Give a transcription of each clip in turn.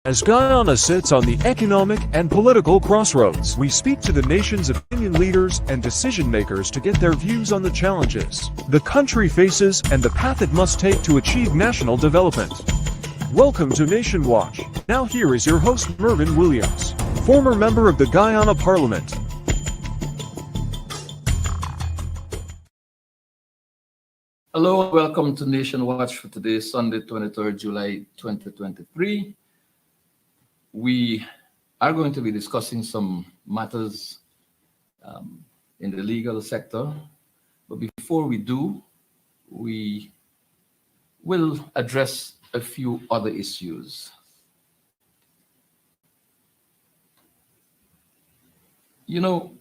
As Guyana sits on the economic and political crossroads, we speak to the nation's opinion leaders and decision makers to get their views on the challenges the country faces and the path it must take to achieve national development. Welcome to Nation Watch. Now here is your host Mervyn Williams, former member of the Guyana Parliament. Hello and welcome to Nation Watch for today, Sunday, 23rd July 2023. We are going to be discussing some matters in the legal sector. But before we do, we will address a few other issues. You know,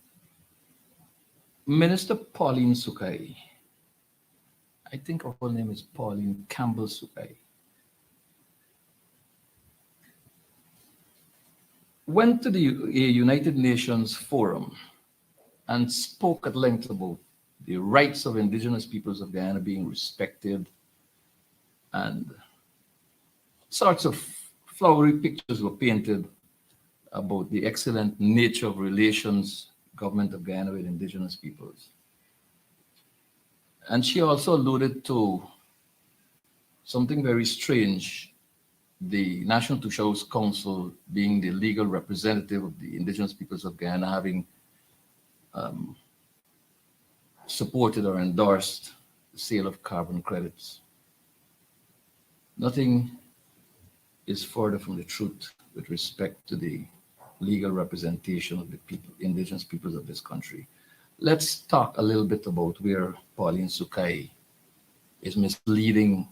Minister Pauline Sukai, I think her full name is Pauline Campbell Sukai, went to the United Nations Forum and spoke at length about the rights of indigenous peoples of Guyana being respected, and sorts of flowery pictures were painted about the excellent nature of relations government of Guyana with indigenous peoples. And she also alluded to something very strange, the National Two-Shows Council being the legal representative of the indigenous peoples of Guyana, having supported or endorsed the sale of carbon credits. Nothing is further from the truth with respect to the legal representation of the people, indigenous peoples of this country. Let's talk a little bit about where Pauline Sukai is misleading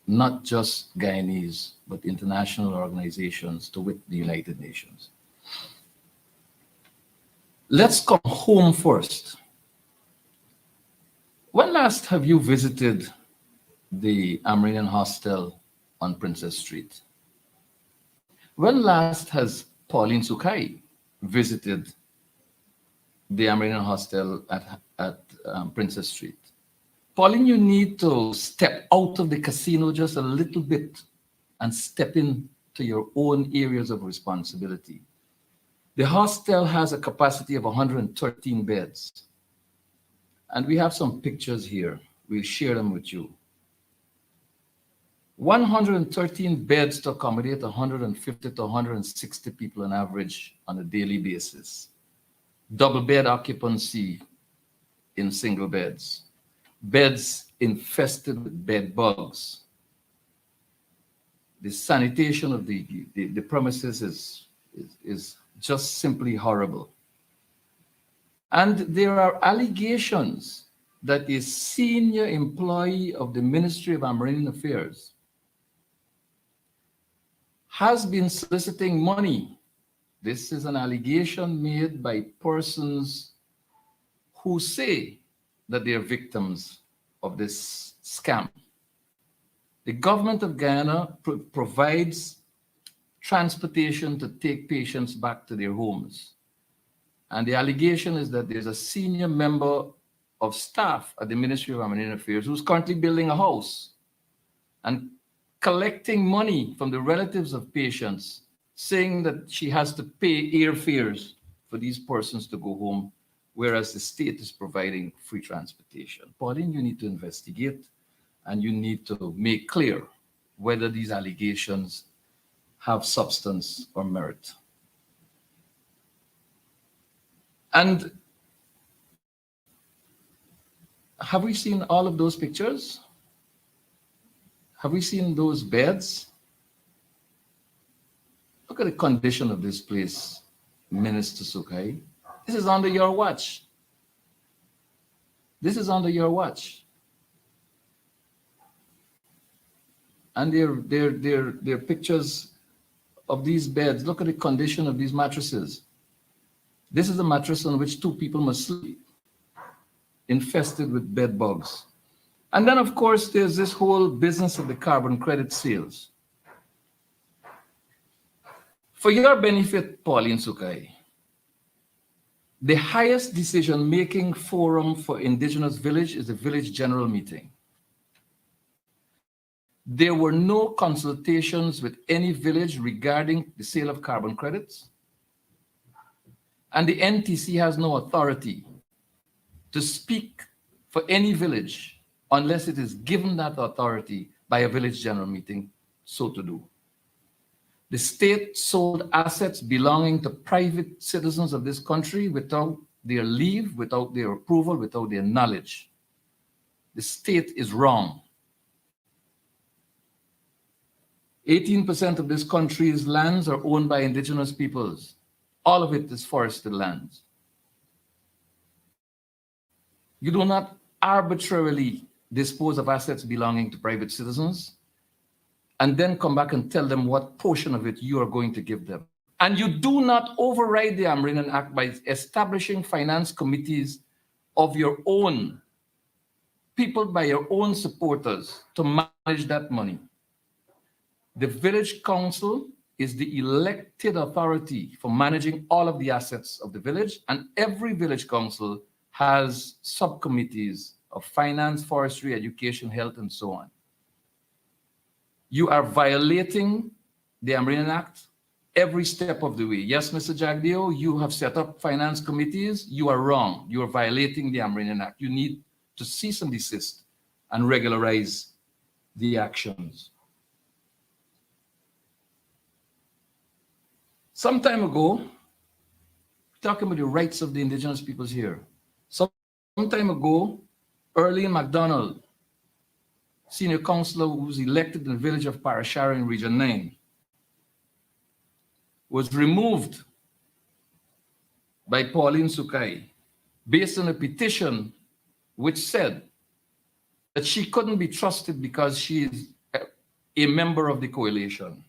not just Guyanese, but international organizations, to wit the United Nations. Let's come home first. When last have you visited the Amerindian Hostel on Princess Street? When last has Pauline Sukai visited the Amerindian Hostel at Princess Street? Pauline, you need to step out of the casino just a little bit and step into your own areas of responsibility. The hostel has a capacity of 113 beds. And we have some pictures here. We'll share them with you. 113 beds to accommodate 150 to 160 people on average on a daily basis. Double bed occupancy in single beds. Beds infested with bed bugs. The sanitation of the premises is just simply horrible. And there are allegations that a senior employee of the Ministry of Amerindian Affairs has been soliciting money. This is an allegation made by persons who say that they are victims of this scam. The government of Guyana provides transportation to take patients back to their homes. And the allegation is that there's a senior member of staff at the Ministry of Amerindian Affairs who's currently building a house and collecting money from the relatives of patients, saying that she has to pay airfares for these persons to go home, whereas the state is providing free transportation. Pauline, you need to investigate and you need to make clear whether these allegations have substance or merit. And have we seen all of those pictures? Have we seen those beds? Look at the condition of this place, Minister Sukai. This is under your watch. This is under your watch. And they're pictures of these beds. Look at the condition of these mattresses. This is a mattress on which two people must sleep, infested with bed bugs. And then, of course, there's this whole business of the carbon credit sales. For your benefit, Pauline Sukai, the highest decision-making forum for indigenous village is the village general meeting. There were no consultations with any village regarding the sale of carbon credits. And the NTC has no authority to speak for any village unless it is given that authority by a village general meeting so to do. The state sold assets belonging to private citizens of this country without their leave, without their approval, without their knowledge. The state is wrong. 18% of this country's lands are owned by indigenous peoples. All of it is forested lands. You do not arbitrarily dispose of assets belonging to private citizens and then come back and tell them what portion of it you are going to give them. And you do not override the Amrinen Act by establishing finance committees of your own, people by your own supporters to manage that money. The village council is the elected authority for managing all of the assets of the village, and every village council has subcommittees of finance, forestry, education, health, and so on. You are violating the Amrinen Act every step of the way. Yes, Mr. Jagdeo, you have set up finance committees. You are wrong. You are violating the Amrinen Act. You need to cease and desist and regularize the actions. Some time ago, talking about the rights of the indigenous peoples here. Some time ago, Earlene MacDonald, senior councillor who was elected in the village of Parashara in Region 9, was removed by Pauline Sukai based on a petition which said that she couldn't be trusted because she is a member of the coalition.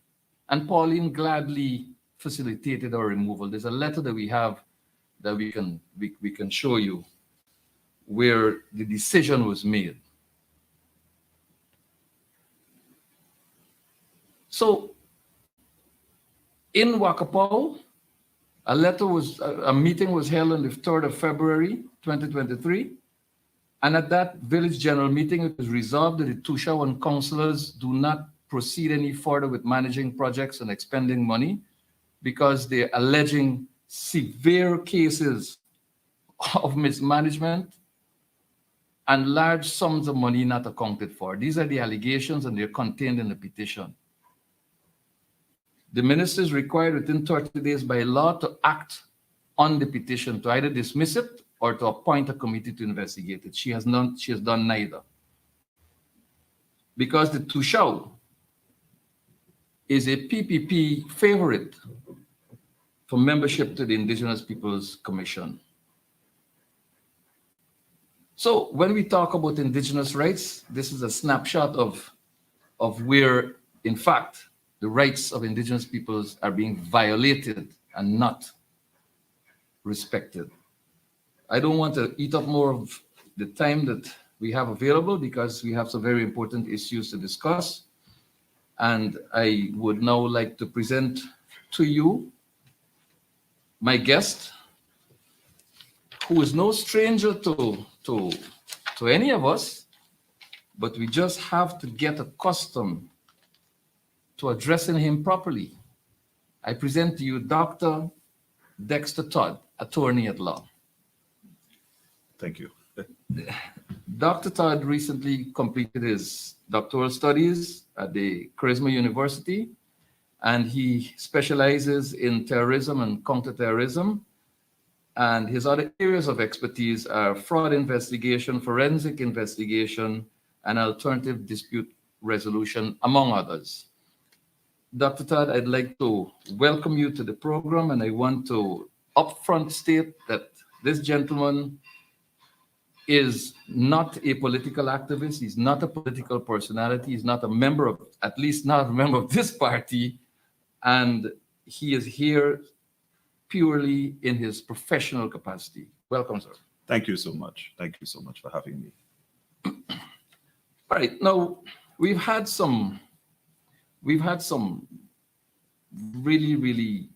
And Pauline gladly facilitated our removal. There's a letter that we have that we can show you where the decision was made. So in Wakapau, a meeting was held on the 3rd of February, 2023. And at that village general meeting, it was resolved that the Tushawan councillors do not proceed any further with managing projects and expending money because they're alleging severe cases of mismanagement and large sums of money not accounted for. These are the allegations and they're contained in the petition. The minister is required within 30 days by law to act on the petition, to either dismiss it or to appoint a committee to investigate it. She has done neither. Because the Tushao is a PPP favorite for membership to the Indigenous Peoples Commission. So when we talk about indigenous rights, this is a snapshot of where, in fact, the rights of indigenous peoples are being violated and not respected. I don't want to eat up more of the time that we have available because we have some very important issues to discuss. And I would now like to present to you my guest, who is no stranger to any of us, but we just have to get accustomed to addressing him properly. I present to you Dr. Dexter Todd, attorney at law. Thank you. Dr. Todd recently completed his doctoral studies at the Charisma University, and he specializes in terrorism and counterterrorism. And his other areas of expertise are fraud investigation, forensic investigation, and alternative dispute resolution, among others. Dr. Todd, I'd like to welcome you to the program, and I want to upfront state that this gentleman is not a political activist. He's not a political personality. He's not a member of, at least not a member of this party. And he is here purely in his professional capacity. Welcome, sir. Thank you so much. Thank you so much for having me. All right, now we've had some really, really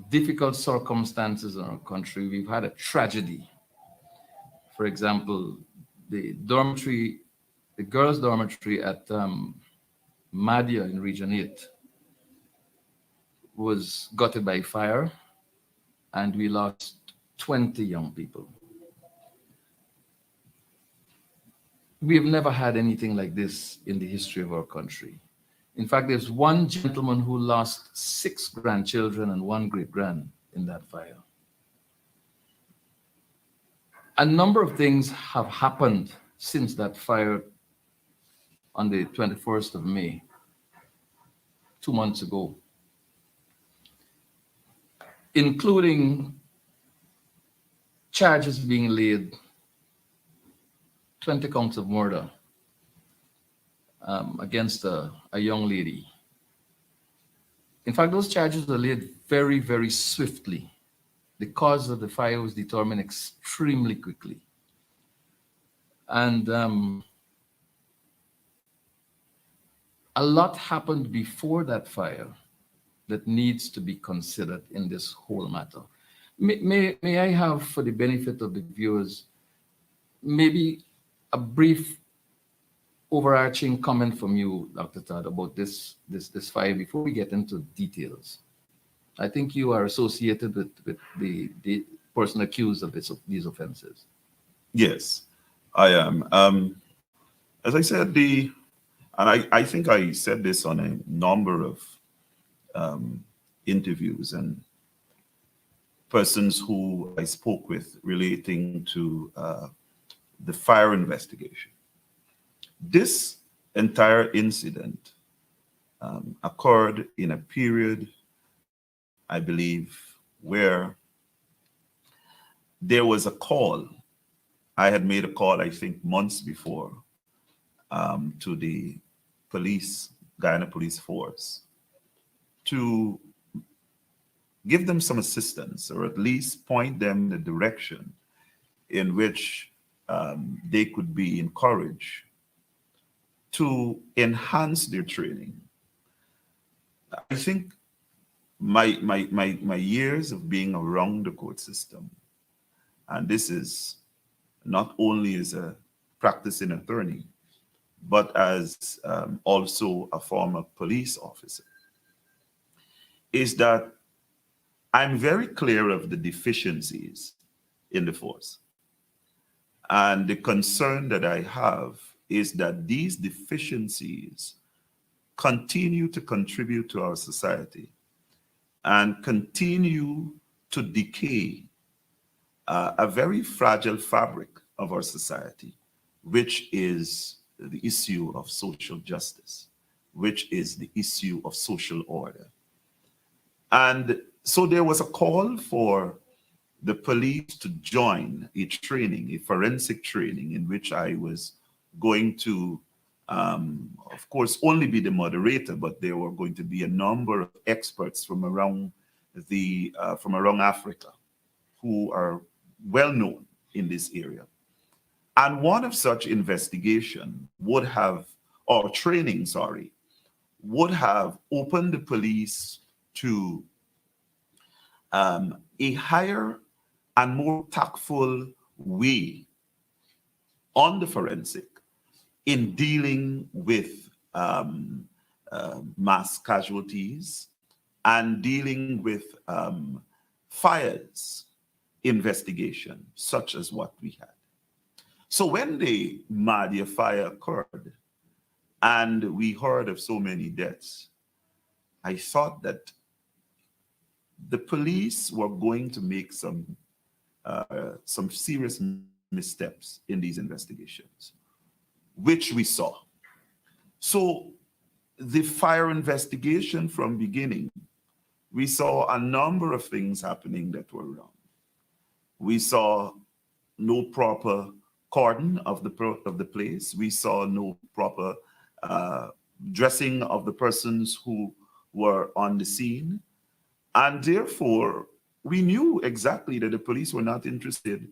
difficult circumstances in our country. We've had a tragedy. For example, the dormitory the girls' dormitory at Madia in Region 8 was gutted by fire, and we lost 20 young people. We've never had anything like this in the history of our country. In fact, there's one gentleman who lost 6 grandchildren and 1 great-grand in that fire. A number of things have happened since that fire on the 21st of May, 2 months ago, including charges being laid, 20 counts of murder against a young lady. In fact, those charges were laid very, very swiftly. The cause of the fire was determined extremely quickly. And a lot happened before that fire that needs to be considered in this whole matter. May I have, for the benefit of the viewers, maybe a brief overarching comment from you, Dr. Todd, about this fire before we get into details? I think you are associated with the person accused of these offenses. Yes, I am. As I said, I think I said this on a number of interviews and persons who I spoke with relating to the fire investigation. This entire incident occurred in a period, I believe, where there was a call. I had made a call, I think, months before to the police, Guyana Police Force, to give them some assistance, or at least point them in the direction in which they could be encouraged to enhance their training. I think my years of being around the court system, and this is not only as a practicing attorney, but as also a former police officer, is that I'm very clear of the deficiencies in the force. And the concern that I have is that these deficiencies continue to contribute to our society and continue to decay a very fragile fabric of our society, which is the issue of social justice, which is the issue of social order. And so there was a call for the police to join a training, a forensic training, in which I was going to, of course, only be the moderator, but there were going to be a number of experts from around Africa who are well known in this area. And one of such investigation would have, or training, sorry, would have opened the police to a higher and more tactful way on the forensic in dealing with mass casualties and dealing with fires investigation, such as what we had. So when the Madia fire occurred and we heard of so many deaths, I thought that the police were going to make some serious missteps in these investigations, which we saw. So the fire investigation from beginning, we saw a number of things happening that were wrong. We saw no proper cordon of the place. We saw no proper dressing of the persons who were on the scene. And therefore, we knew exactly that the police were not interested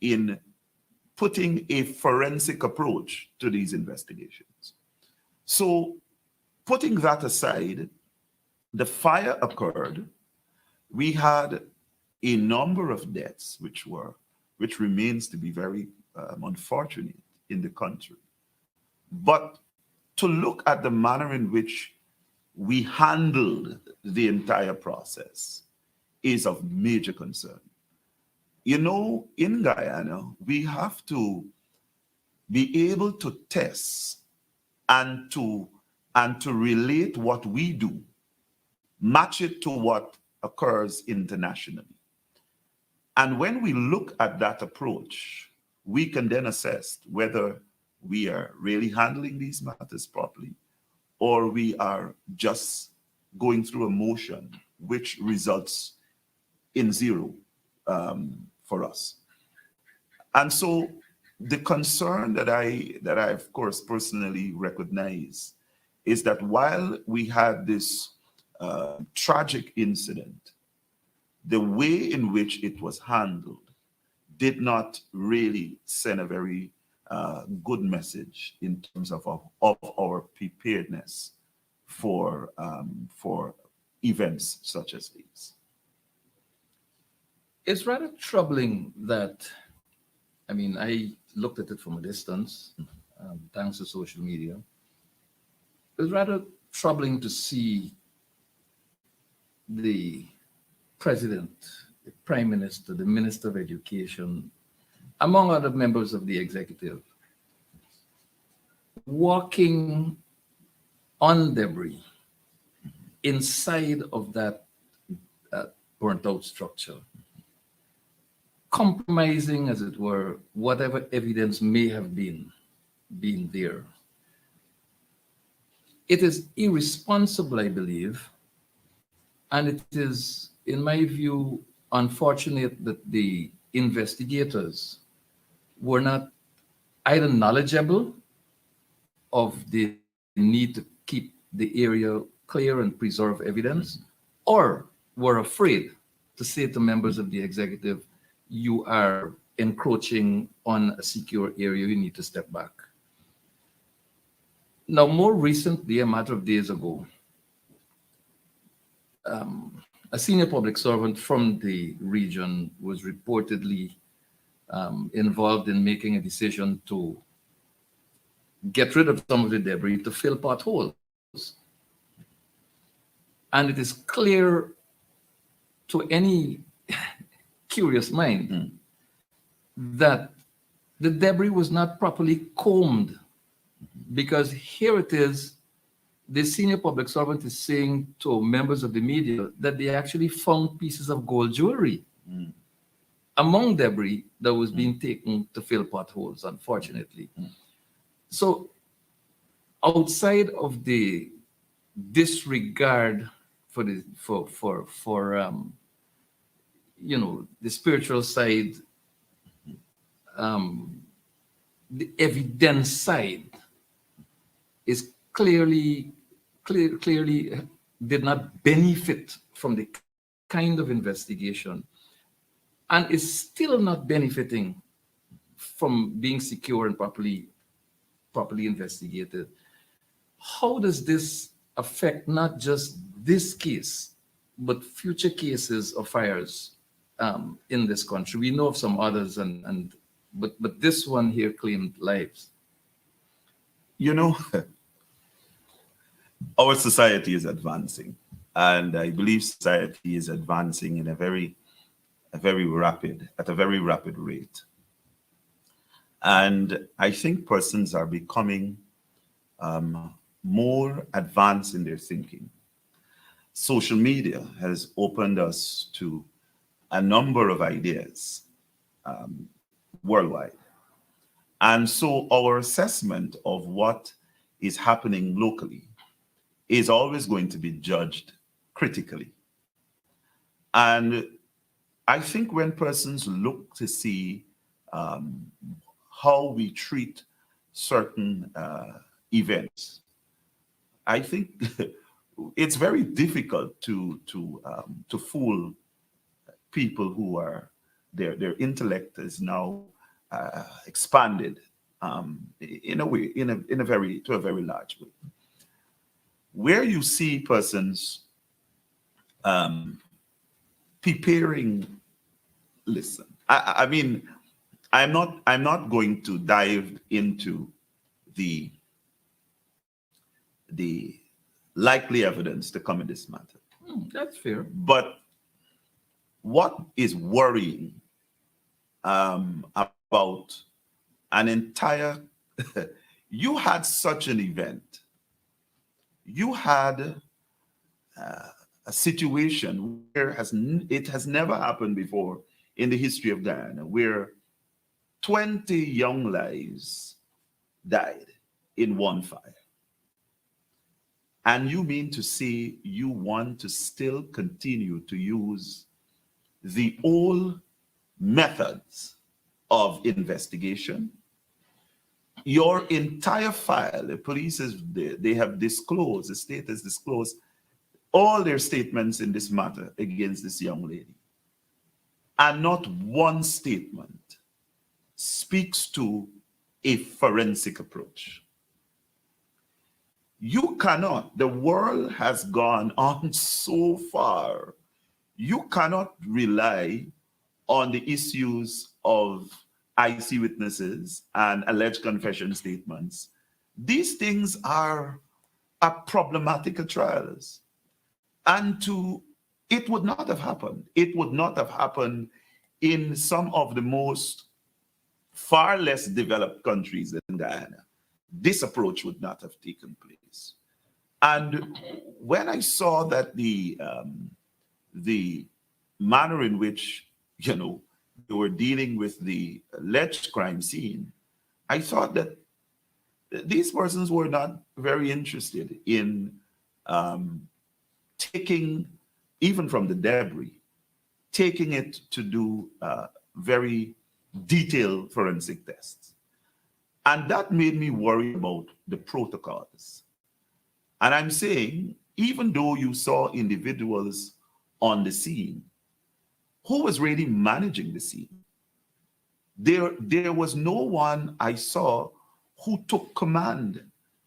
in putting a forensic approach to these investigations. So putting that aside, the fire occurred. We had a number of deaths, which remains to be very unfortunate in the country. But to look at the manner in which we handled the entire process is of major concern. You know, in Guyana, we have to be able to test and to relate what we do, match it to what occurs internationally. And when we look at that approach, we can then assess whether we are really handling these matters properly or we are just going through a motion which results in zero for us. And so the concern that I of course personally recognize is that while we had this tragic incident, the way in which it was handled did not really send a very good message in terms of our preparedness for events such as these. It's rather troubling that, I mean, I looked at it from a distance, thanks to social media. It's rather troubling to see the president, the prime minister, the minister of education, among other members of the executive, walking on debris inside of that burnt out structure, compromising, as it were, whatever evidence may have been there. It is irresponsible, I believe, and it is, in my view, unfortunate that the investigators were not either knowledgeable of the need to keep the area clear and preserve evidence, or were afraid to say to members of the executive, you are encroaching on a secure area, you need to step back. Now, more recently, a matter of days ago, a senior public servant from the region was reportedly involved in making a decision to get rid of some of the debris to fill potholes. And it is clear to any curious mind that the debris was not properly combed, because here it is, the senior public servant is saying to members of the media that they actually found pieces of gold jewelry among debris that was being taken to fill potholes, unfortunately. So outside of the disregard for the you know, the spiritual side, the evidence side is clearly did not benefit from the kind of investigation, and is still not benefiting from being secure and properly investigated. How does this affect not just this case, but future cases of fires in this country? We know of some others, but this one here claimed lives. You know, our society is advancing, and I believe society is advancing in at a very rapid rate. And I think persons are becoming more advanced in their thinking. Social media has opened us to a number of ideas worldwide. And so our assessment of what is happening locally is always going to be judged critically. And I think when persons look to see how we treat certain events, I think it's very difficult to fool people who are their intellect is now expanded in a way, to a very large way, where you see persons preparing. Listen, I mean, I'm not going to dive into the the likely evidence to come in this matter. That's fair. But what is worrying about an entire, you had such an event, you had a situation where it has never happened before in the history of Guyana, where 20 young lives died in one fire. And you mean to say you want to still continue to use the old methods of investigation? Your entire file, the police, they have disclosed, the state has disclosed all their statements in this matter against this young lady. And not one statement speaks to a forensic approach. You cannot, the world has gone on so far, you cannot rely on the issues of IC witnesses and alleged confession statements. These things are problematic at trials. And it would not have happened. It would not have happened in some of the most far less developed countries than Guyana. This approach would not have taken place. And when I saw that the manner in which, they were dealing with the alleged crime scene, I thought that these persons were not very interested in taking, even from the debris, taking it to do very detailed forensic tests. And that made me worry about the protocols. And I'm saying, even though you saw individuals on the scene, who was really managing the scene? There was no one I saw who took command,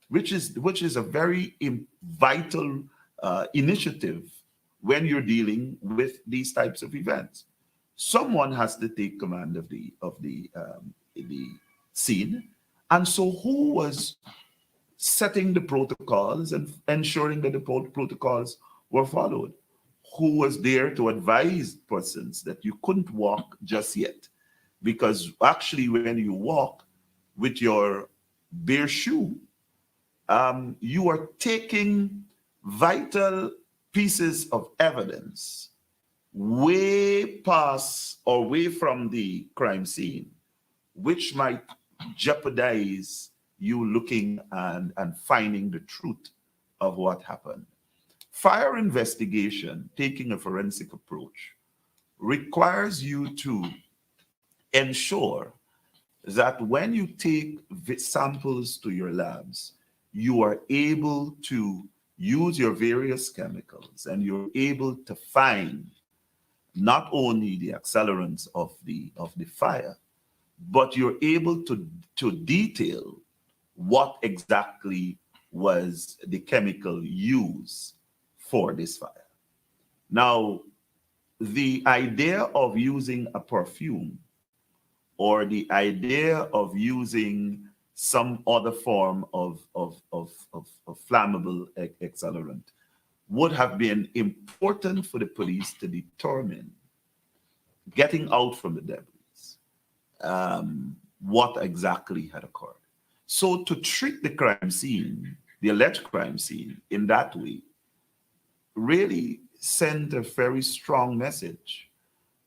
which is a very vital initiative when you're dealing with these types of events. Someone has to take command of the scene, and so who was setting the protocols and ensuring that the protocols were followed? Who was there to advise persons that you couldn't walk just yet? Because actually, when you walk with your bare shoe, you are taking vital pieces of evidence way past or away from the crime scene, which might jeopardize you looking and finding the truth of what happened. Fire investigation, taking a forensic approach, requires you to ensure that when you take samples to your labs, you are able to use your various chemicals and you're able to find not only the accelerants of the fire, but you're able to detail what exactly was the chemical used for this fire. Now, the idea of using a perfume or the idea of using some other form of flammable accelerant would have been important for the police to determine, getting out from the debris, what exactly had occurred. So to treat the crime scene, the alleged crime scene, in that way, really sent a very strong message,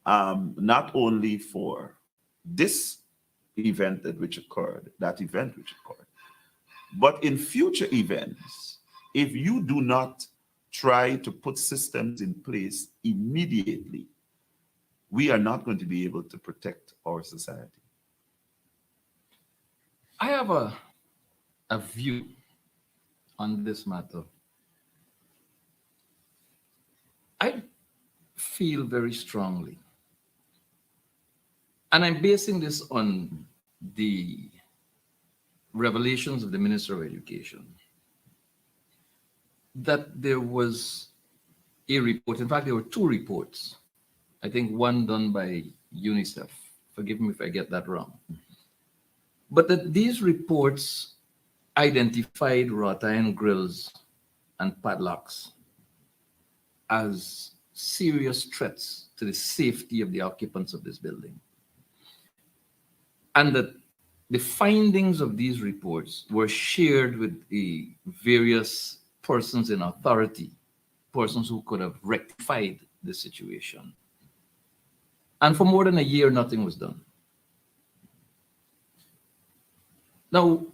not only for this event that which occurred, but in future events, if you do not try to put systems in place immediately, we are not going to be able to protect our society. I have a view on this matter. I feel very strongly, and I'm basing this on the revelations of the Minister of Education, that there was a report. In fact, there were two reports. I think one done by UNICEF. Forgive me if I get that wrong. But that these reports identified wrought iron grills and padlocks as serious threats to the safety of the occupants of this building. And that the findings of these reports were shared with the various persons in authority, persons who could have rectified the situation. And for more than a year, nothing was done. Now,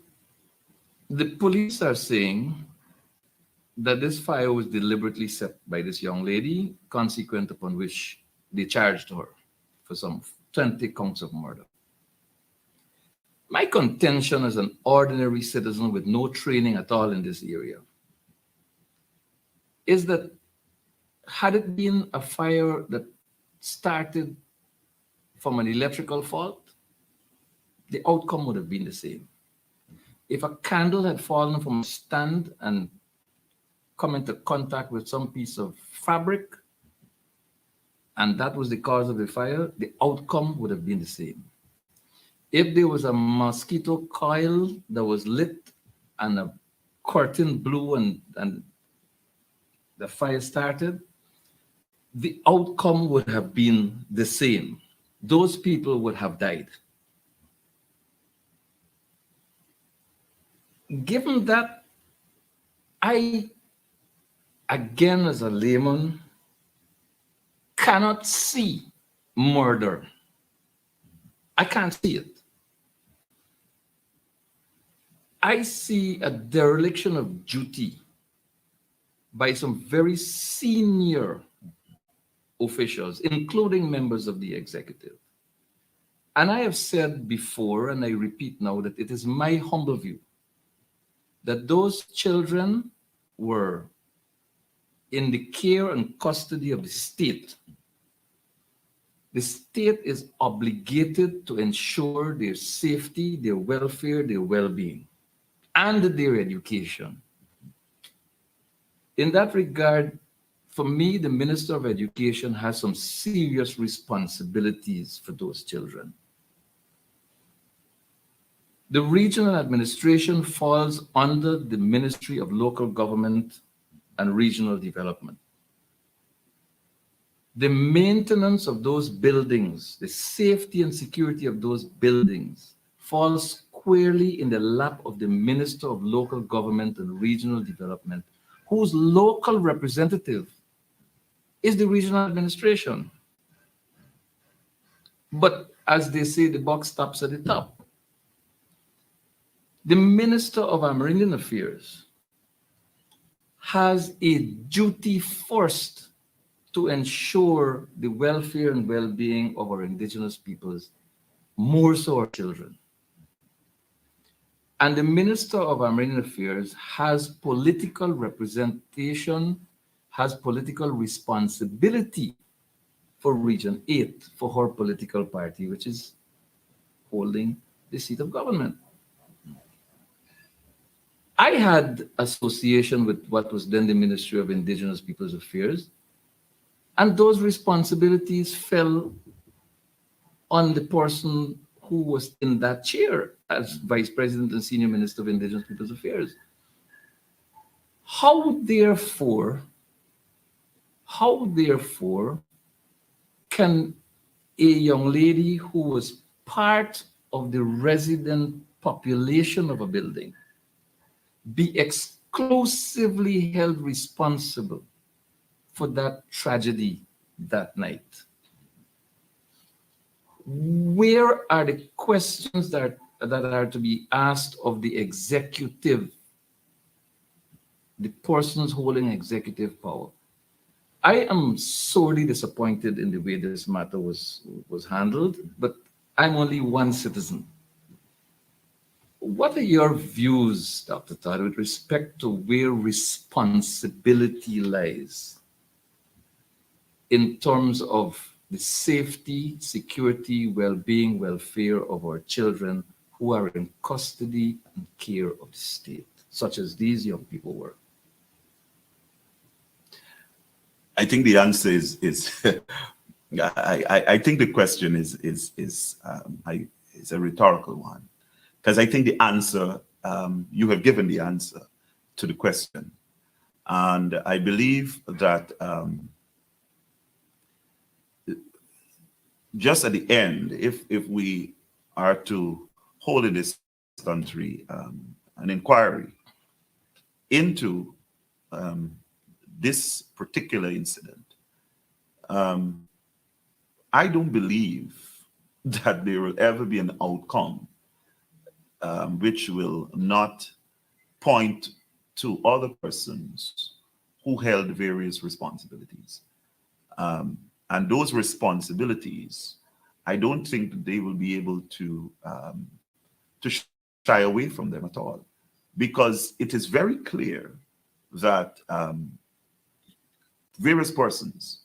the police are saying that this fire was deliberately set by this young lady, consequent upon which they charged her for some 20 counts of murder. My contention as an ordinary citizen with no training at all in this area is that had it been a fire that started from an electrical fault, the outcome would have been the same. If a candle had fallen from a stand and come into contact with some piece of fabric, and that was the cause of the fire, the outcome would have been the same. If there was a mosquito coil that was lit and a curtain blew and the fire started, the outcome would have been the same. Those people would have died. Given that, I, again as a layman, cannot see murder. I can't see it. I see a dereliction of duty by some very senior officials, including members of the executive. And I have said before, and I repeat now, that it is my humble view that those children were in the care and custody of the state. The state is obligated to ensure their safety, their welfare, their well-being, and their education. In that regard, for me, the Minister of Education has some serious responsibilities for those children. The regional administration falls under the Ministry of Local Government and Regional Development. The maintenance of those buildings, the safety and security of those buildings falls squarely in the lap of the Minister of Local Government and Regional Development, whose local representative is the regional administration. But as they say, the buck stops at the top. The Minister of Amerindian Affairs has a duty first to ensure the welfare and well-being of our indigenous peoples, more so our children. And the Minister of Amerindian Affairs has political representation, has political responsibility for Region 8, for her political party, which is holding the seat of government. I had association with what was then the Ministry of Indigenous Peoples Affairs, and those responsibilities fell on the person who was in that chair as Vice President and Senior Minister of Indigenous Peoples Affairs. How therefore can a young lady who was part of the resident population of a building be exclusively held responsible for that tragedy that night? Where are the questions that are to be asked of the executive, the persons holding executive power? I am sorely disappointed in the way this matter was handled, but I'm only one citizen. What are your views, Dr. Todd, with respect to where responsibility lies in terms of the safety, security, well-being, welfare of our children who are in custody and care of the state, such as these young people were? I think the answer is I think the question is a rhetorical one, because I think the answer you have given the answer to the question. And I believe that just at the end, if we are to hold in this country an inquiry into this particular incident, I don't believe that there will ever be an outcome which will not point to other persons who held various responsibilities. And those responsibilities, I don't think that they will be able to shy away from them at all, because it is very clear that various persons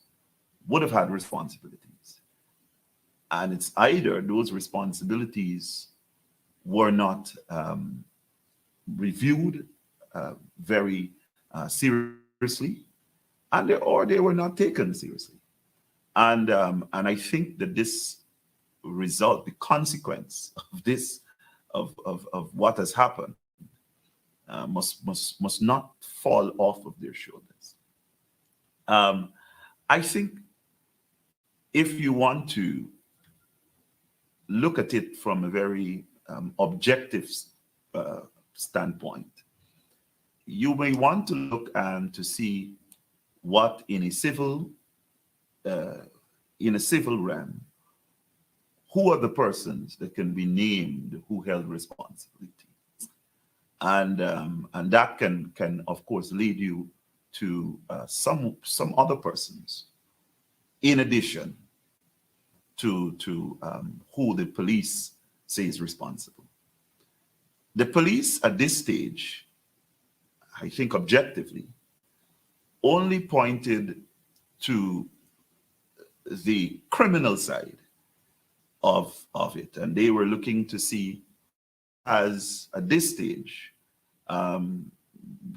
would have had responsibilities. And it's either those responsibilities were not reviewed very seriously, or they were not taken seriously. And I think that this result, the consequence of this, of what has happened, must not fall off of their shoulders. I think if you want to look at it from a very objective standpoint, you may want to look and to see what in a civil realm, who are the persons that can be named who held responsibility, and that can of course lead you to some other persons in addition to who the police say is responsible. The police at this stage, I think objectively, only pointed to the criminal side of it, and they were looking to see, as at this stage,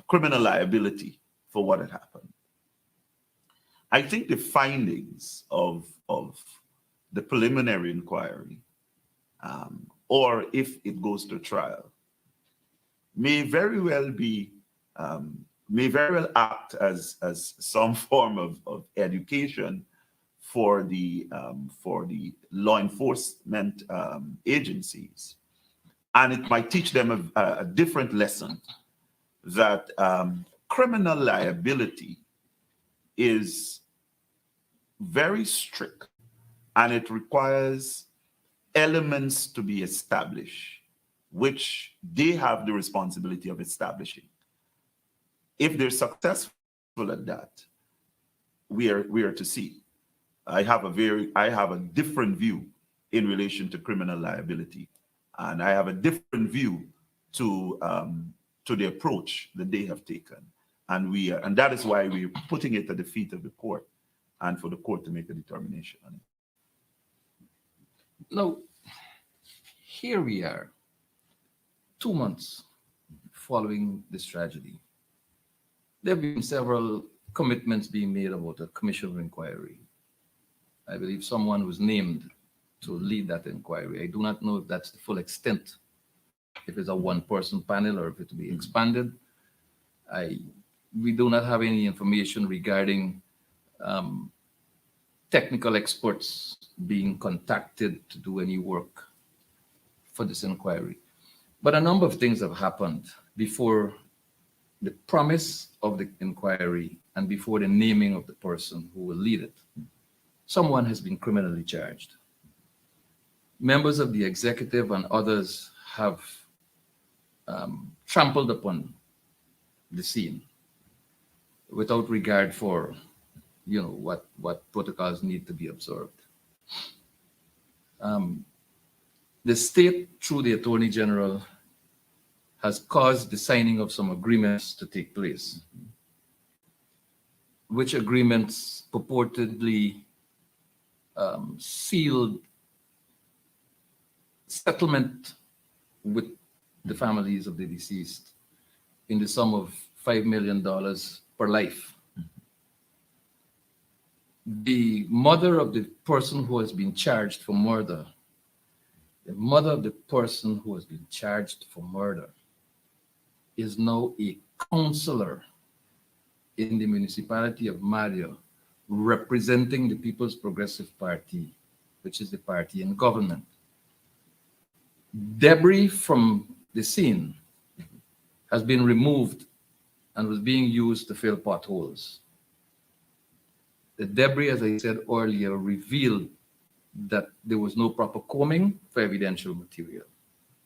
criminal liability for what had happened. I think the findings of the preliminary inquiry, or if it goes to trial, may very well act as some form of education for the law enforcement agencies, and it might teach them a different lesson, that criminal liability is very strict, and it requires elements to be established, which they have the responsibility of establishing. If they're successful at that, we are to see. I have a different view in relation to criminal liability, and I have a different view to the approach that they have taken, and that is why we're putting it at the feet of the court, and for the court to make a determination on it. Now, here we are, 2 months following this tragedy. There have been several commitments being made about a commission of inquiry. I believe someone was named to lead that inquiry. I do not know if that's the full extent, if it's a one-person panel or if it will be expanded. We do not have any information regarding technical experts being contacted to do any work for this inquiry. But a number of things have happened before the promise of the inquiry and before the naming of the person who will lead it. Someone has been criminally charged. Members of the executive and others have trampled upon the scene without regard for, what protocols need to be observed. The state, through the Attorney General, has caused the signing of some agreements to take place, which agreements purportedly sealed settlement with the families of the deceased in the sum of $5 million per life. The mother of the person who has been charged for murder, is now a councillor in the municipality of Mario, representing the People's Progressive Party, which is the party in government. Debris from the scene has been removed and was being used to fill potholes. The debris, as I said earlier, revealed that there was no proper combing for evidential material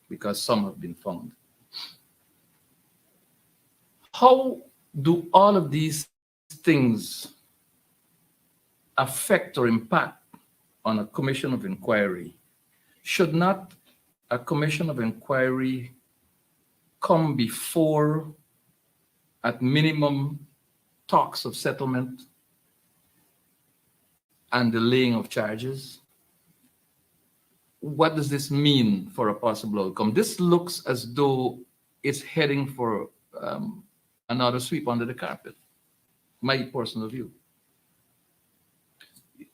because some have been found. How do all of these things affect or impact on a commission of inquiry? Should not a commission of inquiry come before, at minimum, talks of settlement and the laying of charges? What does this mean for a possible outcome? This looks as though it's heading for another sweep under the carpet, my personal view.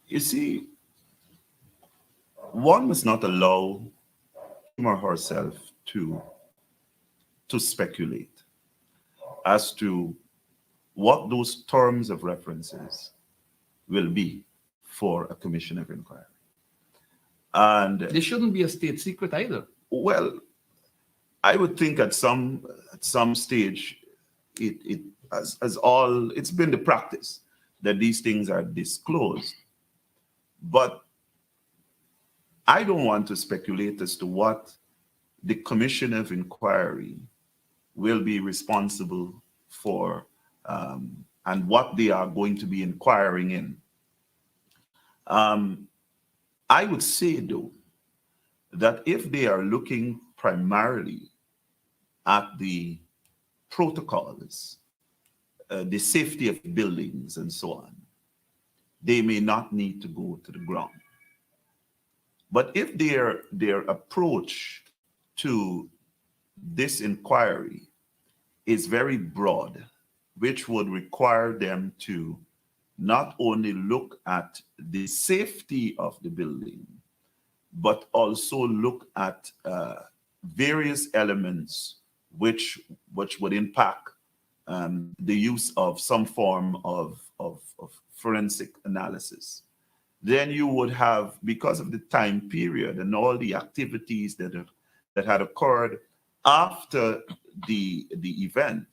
You see, one must not allow him or herself to speculate as to what those terms of references will be for a commission of inquiry. And This shouldn't be a state secret either. well, I would think at some stage, it's been the practice that these things are disclosed. But I don't want to speculate as to what the commission of inquiry will be responsible for and what they are going to be inquiring in. I would say, though, that if they are looking primarily at the protocols, the safety of buildings and so on, they may not need to go to the ground. But if their approach to this inquiry is very broad, which would require them to not only look at the safety of the building, but also look at various elements which would impact the use of some form of forensic analysis. Then you would have, because of the time period and all the activities that had occurred after the event,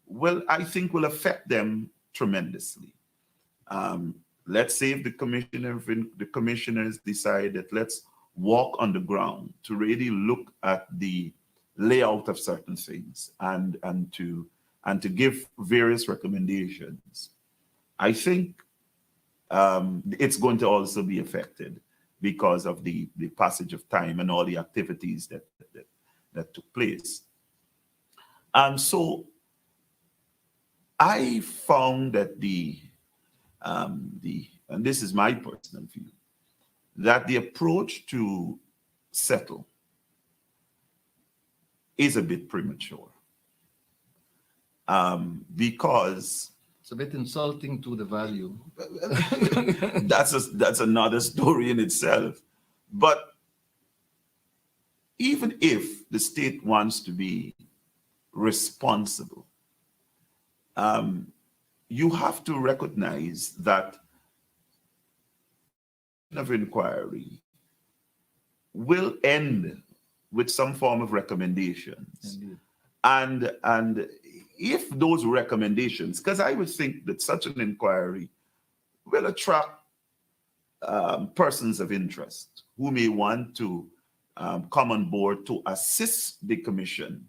well, I think will affect them tremendously. Let's say if the commissioners decide that let's walk on the ground to really look at the layout of certain things and to give various recommendations, I think it's going to also be affected because of the passage of time and all the activities that took place. And so I found that and this is my personal view, that the approach to settle is a bit premature because it's a bit insulting to the value. that's another story in itself. But even if the state wants to be responsible, you have to recognize that of inquiry will end with some form of recommendations. Indeed. And if those recommendations, because I would think that such an inquiry will attract persons of interest who may want to come on board to assist the commission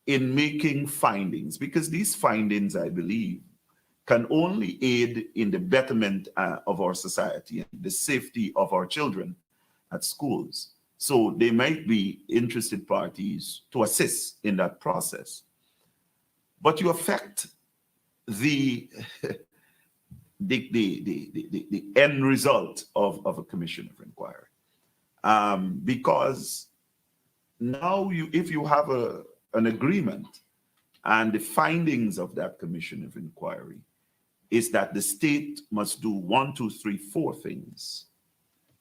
in making findings, because these findings, I believe, can only aid in the betterment of our society and the safety of our children at schools. So they might be interested parties to assist in that process. But you affect the end result of a commission of inquiry. Because now if you have an agreement and the findings of that commission of inquiry is that the state must do 1, 2, 3, 4 things.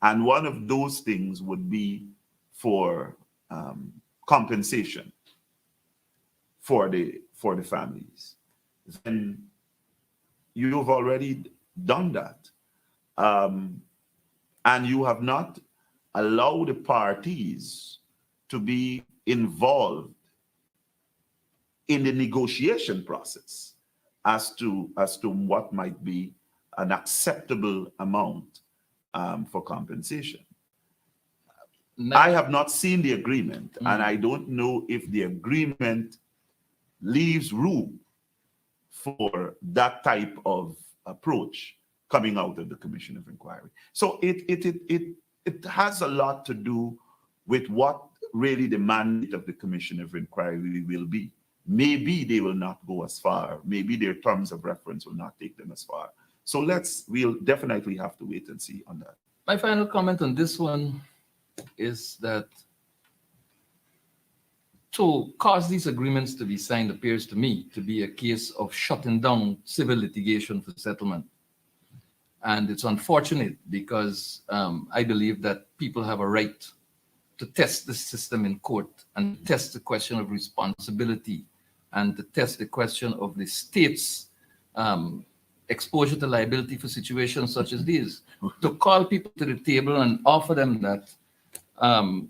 And one of those things would be for compensation for the families, then you've already done that. And you have not allowed the parties to be involved in the negotiation process as to what might be an acceptable amount for compensation. I have not seen the agreement, and I don't know if the agreement leaves room for that type of approach coming out of the Commission of Inquiry. So it has a lot to do with what really the mandate of the Commission of Inquiry will be. Maybe they will not go as far. Maybe their terms of reference will not take them as far. So we'll definitely have to wait and see on that. My final comment on this one is that to cause these agreements to be signed appears to me to be a case of shutting down civil litigation for settlement. And it's unfortunate because I believe that people have a right to test the system in court and test the question of responsibility and to test the question of the state's exposure to liability for situations such as these. To call people to the table and offer them that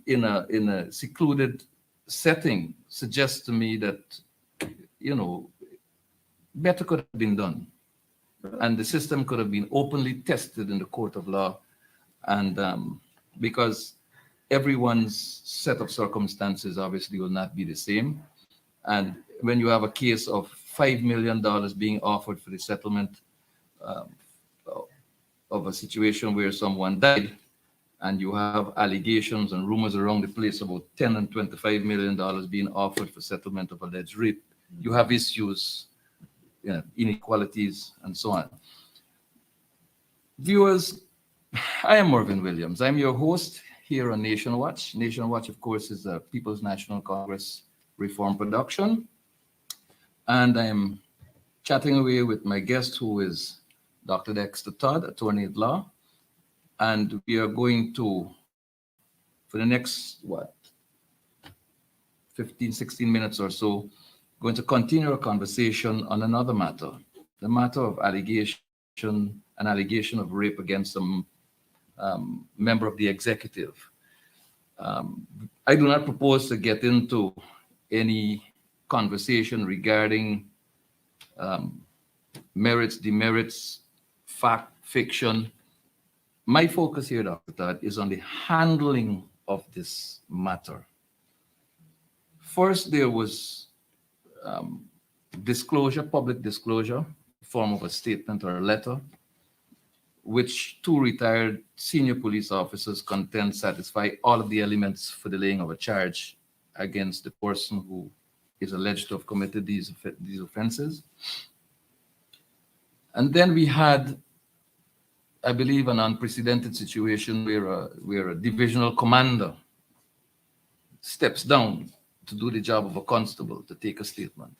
in a secluded setting suggests to me that, better could have been done. And the system could have been openly tested in the court of law. And because everyone's set of circumstances obviously will not be the same. And when you have a case of $5 million being offered for the settlement of a situation where someone died, and you have allegations and rumors around the place about $10 and $25 million being offered for settlement of alleged rape, you have issues, inequalities, and so on. Viewers, I am Mervyn Williams. I'm your host here on Nation Watch. Nation Watch, of course, is a People's National Congress reform production. And I'm chatting away with my guest, who is Dr. Dexter Todd, attorney at law. And we are going to, for the next, 15, 16 minutes or so, going to continue our conversation on another matter, the matter of an allegation of rape against some member of the executive. I do not propose to get into any conversation regarding merits, demerits, fact, fiction. My focus here, Dr. Todd, is on the handling of this matter. First, there was disclosure, public disclosure, form of a statement or a letter, which two retired senior police officers contend satisfy all of the elements for the laying of a charge against the person who is alleged to have committed these offenses. And then we had, I believe, an unprecedented situation where a divisional commander steps down to do the job of a constable to take a statement.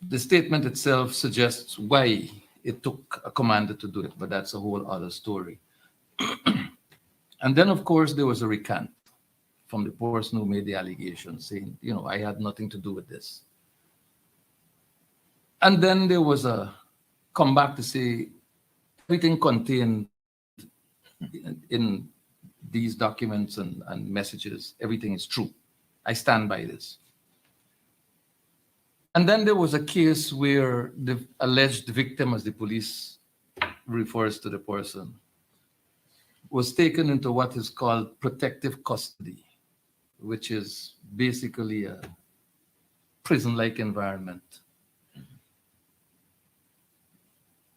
The statement itself suggests why it took a commander to do it, but that's a whole other story. And then, of course, there was a recant from the person who made the allegation saying, I had nothing to do with this. And then there was a comeback to say everything contained in these documents and messages, everything is true. I stand by this. And then there was a case where the alleged victim, as the police refers to the person, was taken into what is called protective custody, which is basically a prison-like environment.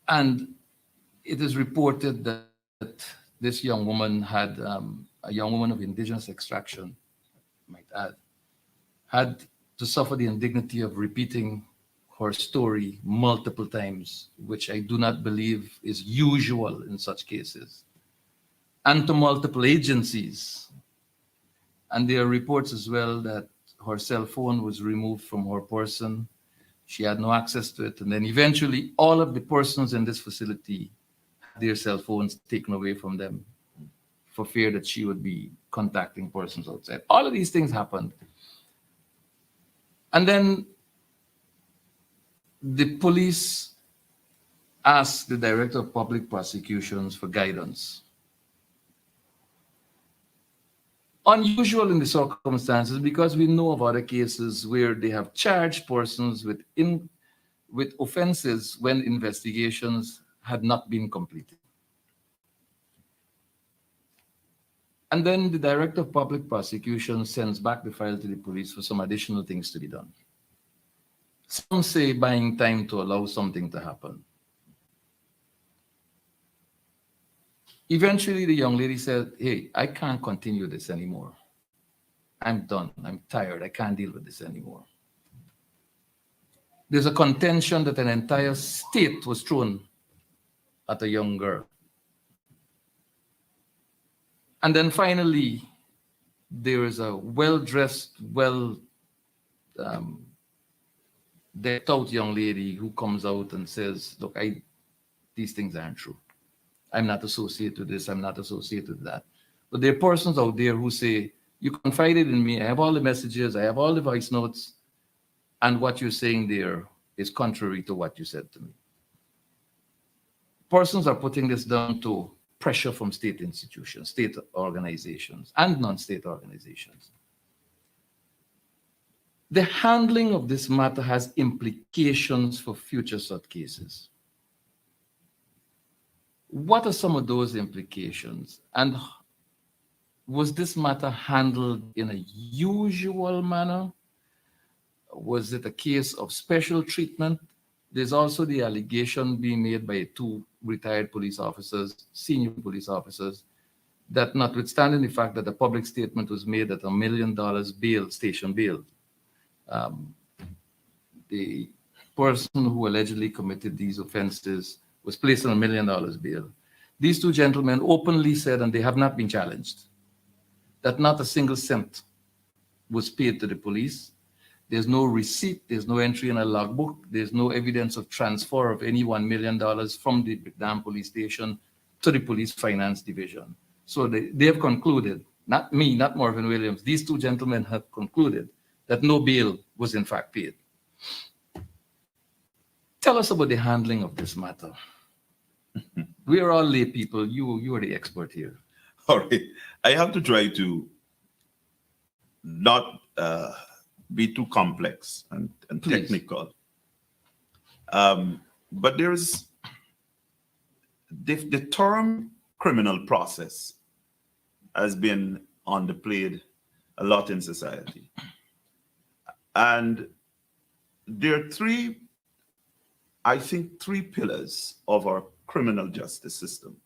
And it is reported that this young woman had, a young woman of indigenous extraction, I might add, had to suffer the indignity of repeating her story multiple times, which I do not believe is usual in such cases, and to multiple agencies. And there are reports as well that her cell phone was removed from her person. She had no access to it. And then eventually all of the persons in this facility had their cell phones taken away from them for fear that she would be contacting persons outside. All of these things happened. And then the police asked the Director of Public Prosecutions for guidance. Unusual in the circumstances, because we know of other cases where they have charged persons with offenses when investigations had not been completed. And then the Director of Public Prosecution sends back the file to the police for some additional things to be done. Some say buying time to allow something to happen. Eventually, the young lady said, hey, I can't continue this anymore. I'm done. I'm tired. I can't deal with this anymore. There's a contention that an entire state was thrown at a young girl. And then finally, there is a well-dressed, decked out young lady who comes out and says, look, these things aren't true. I'm not associated with this. I'm not associated with that. But there are persons out there who say, you confided in me. I have all the messages. I have all the voice notes. And what you're saying there is contrary to what you said to me. Persons are putting this down to pressure from state institutions, state organizations, and non-state organizations. The handling of this matter has implications for future such cases. What are some of those implications? And was this matter handled in a usual manner? Was it a case of special treatment? There's also the allegation being made by two retired police officers, senior police officers, that notwithstanding the fact that a public statement was made at $1 million bail, station bail, the person who allegedly committed these offenses was placed on $1 million bail. These two gentlemen openly said, and they have not been challenged, that not a single cent was paid to the police. There's no receipt, there's no entry in a logbook, there's no evidence of transfer of any $1 million from the Dam police station to the police finance division. So they have concluded, not me, not Marvin Williams, these two gentlemen have concluded that no bail was in fact paid. Tell us about the handling of this matter. We are all lay people. You are the expert here. All right. I have to try to not be too complex and technical. But there's the term criminal process has been on the plate a lot in society. And there are three pillars of our criminal justice system.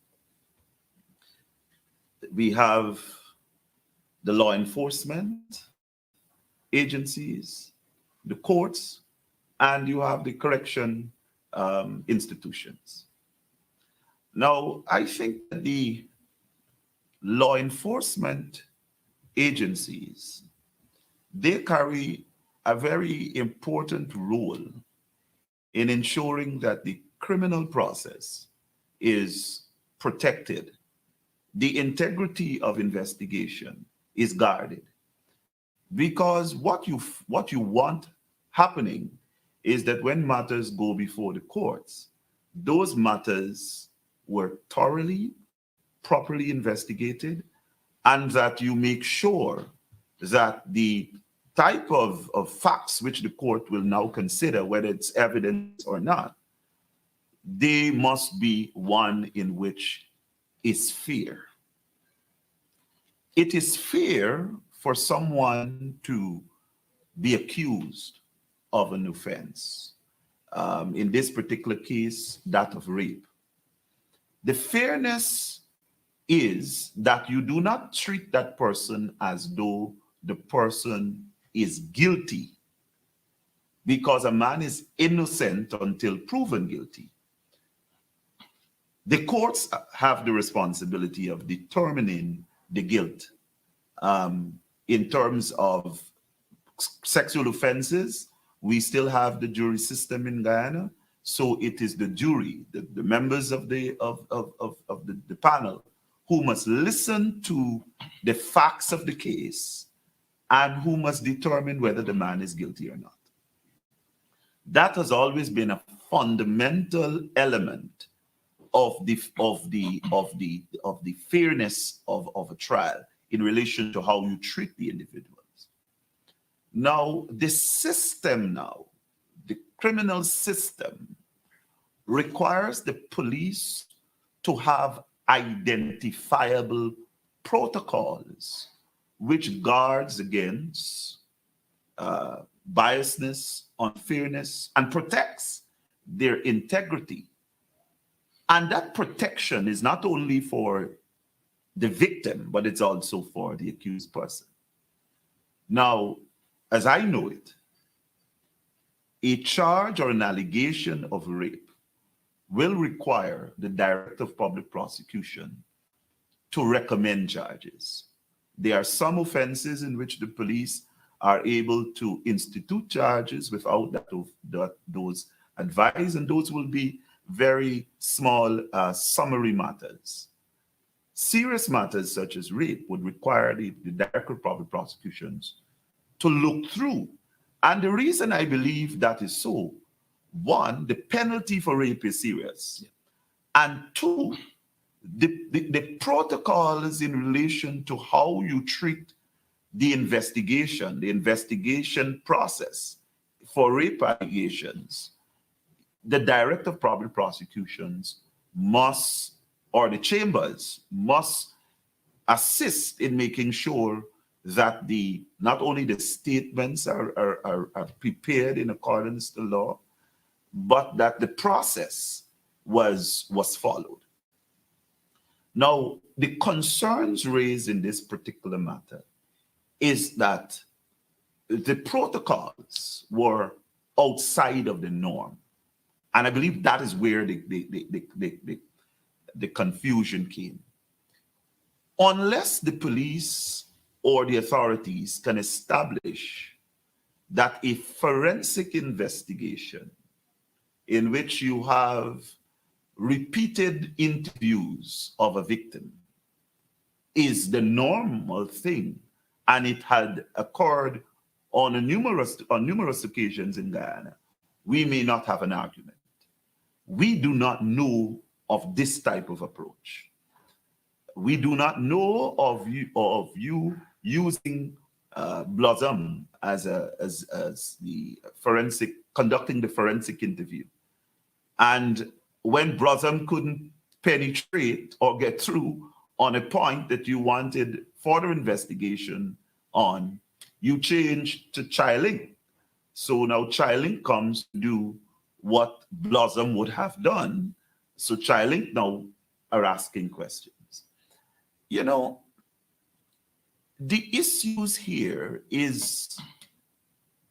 We have the law enforcement agencies, the courts, and you have the correction institutions. Now, I think that the law enforcement agencies, they carry a very important role in ensuring that the criminal process is protected. The integrity of investigation is guarded. Because what you want happening is that when matters go before the courts, those matters were thoroughly, properly investigated, and that you make sure that the type of facts which the court will now consider, whether it's evidence or not, they must be one in which is fair. It is fair for someone to be accused of an offense. In this particular case, that of rape. The fairness is that you do not treat that person as though the person is guilty, because a man is innocent until proven guilty. The courts have the responsibility of determining the guilt. In terms of sexual offenses, we still have the jury system in Guyana. So it is the jury, the members of the panel, who must listen to the facts of the case and who must determine whether the man is guilty or not. That has always been a fundamental element of the fairness of a trial in relation to how you treat the individuals. Now, the system now, the criminal system, requires the police to have identifiable protocols which guards against biasness, unfairness, and protects their integrity. And that protection is not only for the victim, but it's also for the accused person. Now, as I know it, a charge or an allegation of rape will require the Director of Public Prosecution to recommend charges. There are some offenses in which the police are able to institute charges without those advised, and those will be very small summary matters. Serious matters such as rape would require the Director of Public Prosecutions to look through. And the reason I believe that is so, one, the penalty for rape is serious. Yeah. And two, the protocols in relation to how you treat the investigation process for rape allegations, the Director of Public Prosecutions must, or the chambers must assist in making sure that not only the statements are prepared in accordance to law, but that the process was followed. Now, the concerns raised in this particular matter is that the protocols were outside of the norm. And I believe that is where the confusion came. Unless the police or the authorities can establish that a forensic investigation in which you have repeated interviews of a victim is the normal thing, and it had occurred on numerous occasions in Guyana, we may not have an argument. We do not know of this type of approach. We do not know of you using Blossom as the forensic, conducting the forensic interview. And when Blossom couldn't penetrate or get through on a point that you wanted further investigation on, you changed to Chilling. So now Chilling comes to do what Blossom would have done. So Chilling now are asking questions. You know, the issues here is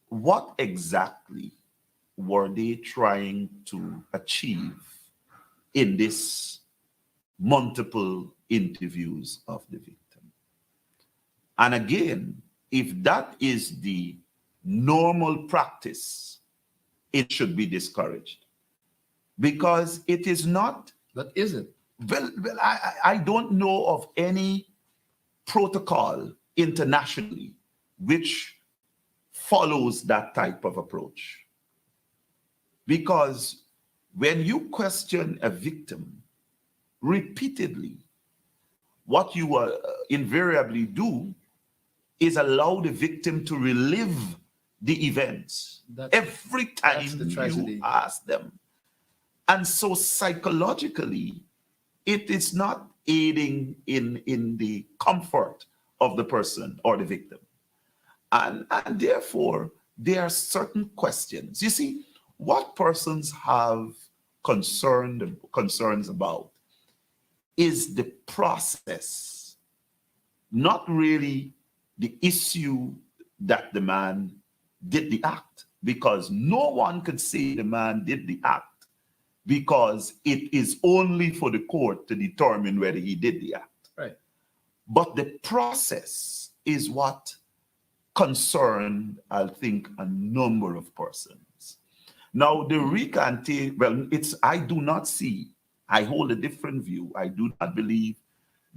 what exactly were they trying to achieve in this multiple interviews of the victim? And again, if that is the normal practice, it should be discouraged, because it is not. That isn't. Well, I don't know of any protocol internationally which follows that type of approach. Because when you question a victim repeatedly, what you invariably do is allow the victim to relive the events every time you ask them. And so psychologically, it is not aiding in the comfort of the person or the victim. And therefore, there are certain questions. You see, what persons have concerns about is the process, not really the issue that the man did the act, because no one could say the man did the act, because it is only for the court to determine whether he did the act. Right. But the process is what concerned, I think, a number of persons. Now, the recantation, well, I do not see, I hold a different view. I do not believe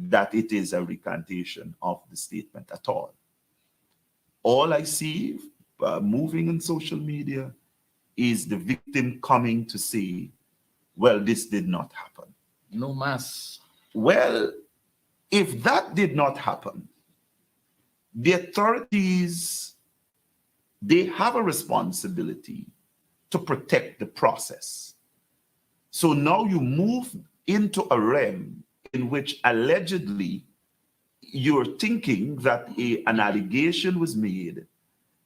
that it is a recantation of the statement at all. All I see moving on social media is the victim coming to say, well, this did not happen. No mass. Well, if that did not happen, the authorities, they have a responsibility to protect the process. So now you move into a realm in which allegedly you're thinking that an allegation was made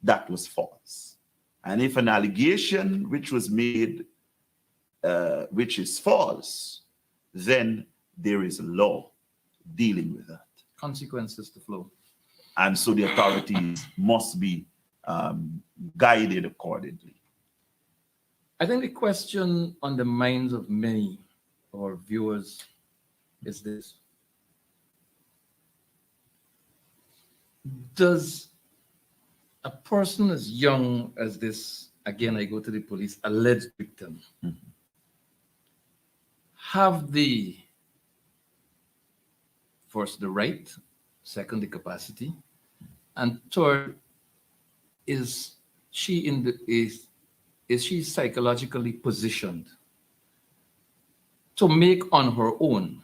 that was false. And if an allegation which was made, which is false, then there is a law dealing with that. Consequences to flow. And so the authorities must be guided accordingly. I think the question on the minds of many of our viewers is this. Does a person as young as this, again, I go to the police, alleged victim, have the, first, the right, second, the capacity, and third, is she is she psychologically positioned to make on her own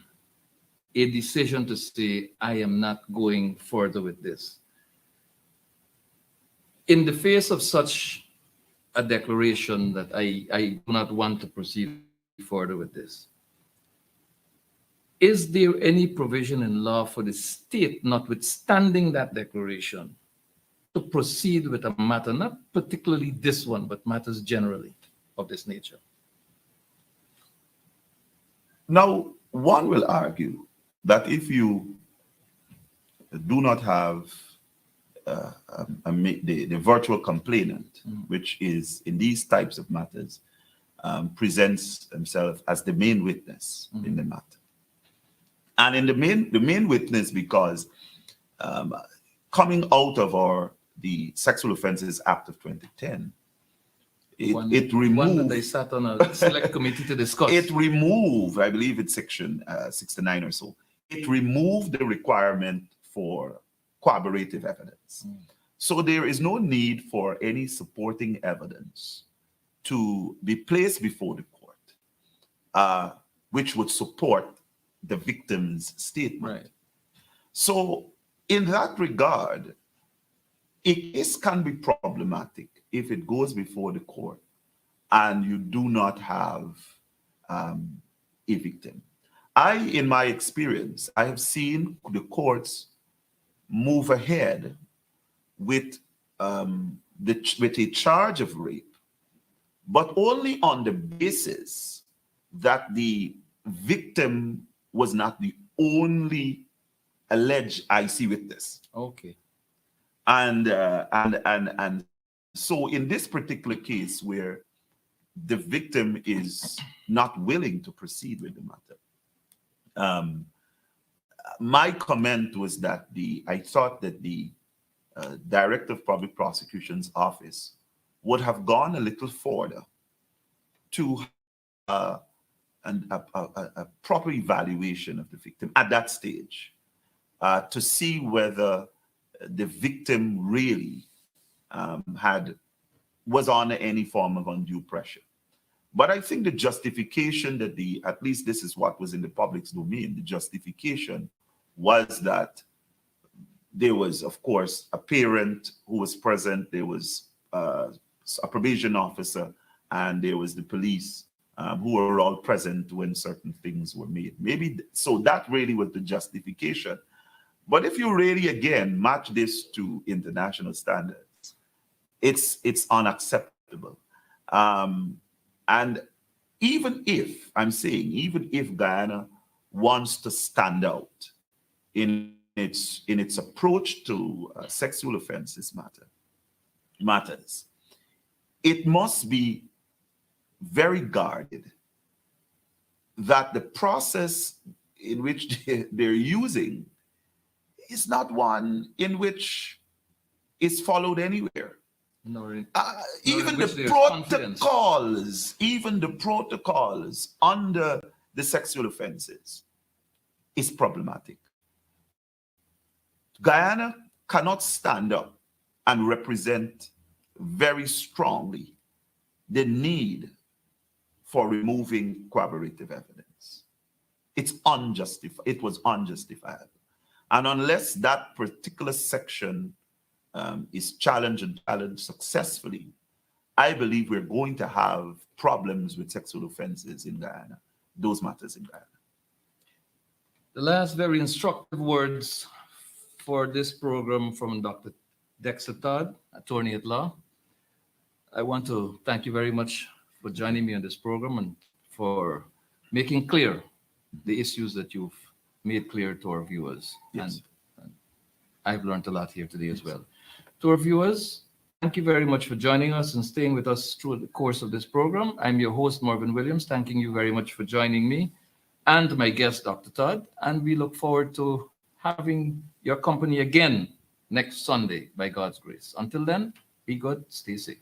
a decision to say, I am not going further with this? In the face of such a declaration that I do not want to proceed further with this, is there any provision in law for the state, notwithstanding that declaration, to proceed with a matter, not particularly this one, but matters generally of this nature? Now, one will argue that if you do not have the virtual complainant, which is in these types of matters, presents himself as the main witness in the matter. And in the main witness, because coming out of the Sexual Offences Act of 2010, it removed. One that they sat on a select committee to discuss. It removed, I believe it's section 69 or so. It removed the requirement for corroborative evidence. So there is no need for any supporting evidence to be placed before the court, which would support the victim's statement. Right. So in that regard, a case can be problematic if it goes before the court and you do not have a victim. In my experience, I have seen the courts move ahead with a charge of rape, but only on the basis that the victim was not the only alleged IC witness. Okay. And so in this particular case where the victim is not willing to proceed with the matter, my comment was that I thought that the Director of Public Prosecution's office would have gone a little further to a proper evaluation of the victim at that stage, to see whether the victim really was under any form of undue pressure. But I think the justification that at least this is what was in the public's domain, the justification was that there was, of course, a parent who was present, there was a probation officer, and there was the police who were all present when certain things were made. Maybe, so that really was the justification. But if you really, again, match this to international standards, it's unacceptable. And even if Guyana wants to stand out in its approach to sexual offenses matters, it must be very guarded that the process in which they're using is not one in which is followed anywhere. Even the protocols under the sexual offenses is problematic. Guyana cannot stand up and represent very strongly the need for removing corroborative evidence. It's unjustified. It was unjustifiable. And unless that particular section is challenged and challenged successfully, I believe we're going to have problems with sexual offenses in Guyana, those matters in Guyana. The last very instructive words for this program from Dr. Dexter Todd, attorney at law. I want to thank you very much for joining me on this program and for making clear the issues that you've made clear to our viewers. Yes. And I've learned a lot here today as well. To our viewers, thank you very much for joining us and staying with us through the course of this program. I'm your host, Marvin Williams, thanking you very much for joining me and my guest, Dr. Todd. And we look forward to having your company again next Sunday, by God's grace. Until then, be good, stay safe.